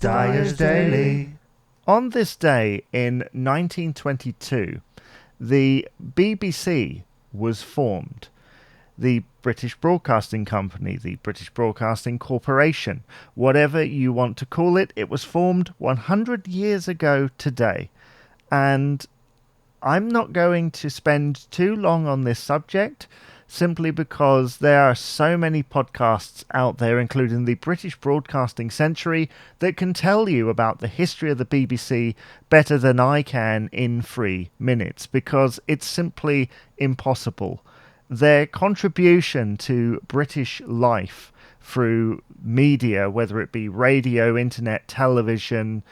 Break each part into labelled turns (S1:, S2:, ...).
S1: Dyer's Daily.
S2: On this day in 1922, the BBC was formed. The British Broadcasting Company, the British Broadcasting Corporation, whatever you want to call it, it was formed 100 years ago today. And I'm not going to spend too long on this subject, simply because there are so many podcasts out there, including the British Broadcasting Century, that can tell you about the history of the BBC better than I can in 3 minutes, because it's simply impossible. Their contribution to British life through media, whether it be radio, internet, television,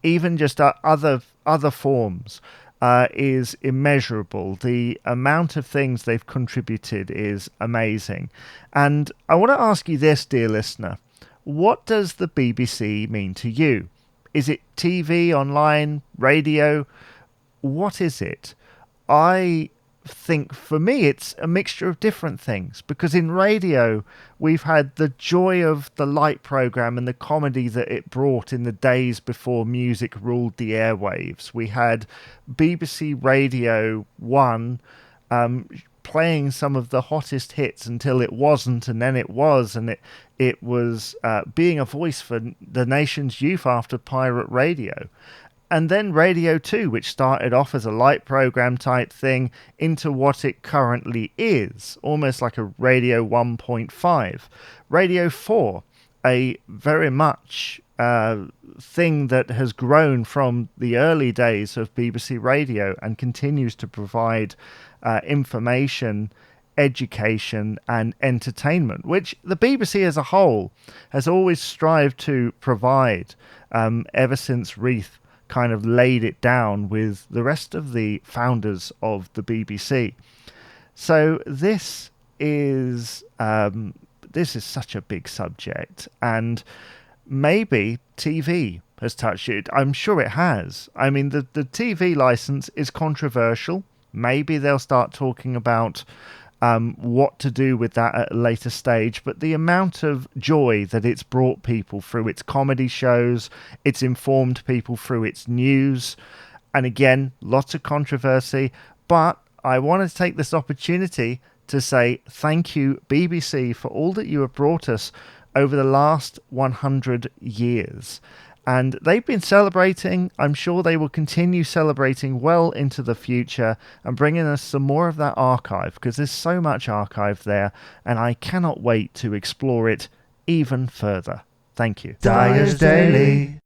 S2: even just other forms, is immeasurable. The amount of things they've contributed is amazing. And I want to ask you this, dear listener. What does the BBC mean to you? Is it TV, online, radio? What is it? I think for me it's a mixture of different things, because in radio we've had the joy of the light program and the comedy that it brought in the days before music ruled the airwaves. We had BBC Radio 1 playing some of the hottest hits until it wasn't, and then it was, and it was being a voice for the nation's youth after pirate radio. And then Radio 2, which started off as a light program type thing, into what it currently is, almost like a Radio 1.5. Radio 4, a very much thing that has grown from the early days of BBC Radio and continues to provide information, education and entertainment, which the BBC as a whole has always strived to provide ever since Reith kind of laid it down with the rest of the founders of the BBC. So this is such a big subject, and maybe TV has touched it. I'm sure it has. I mean, the TV license is controversial. Maybe they'll start talking about what to do with that at a later stage, but the amount of joy that it's brought people through its comedy shows, it's informed people through its news, and again, lots of controversy, but I want to take this opportunity to say thank you, BBC, for all that you have brought us over the last 100 years. And they've been celebrating. I'm sure they will continue celebrating well into the future and bringing us some more of that archive, because there's so much archive there, and I cannot wait to explore it even further. Thank you.
S1: Dyer's Daily.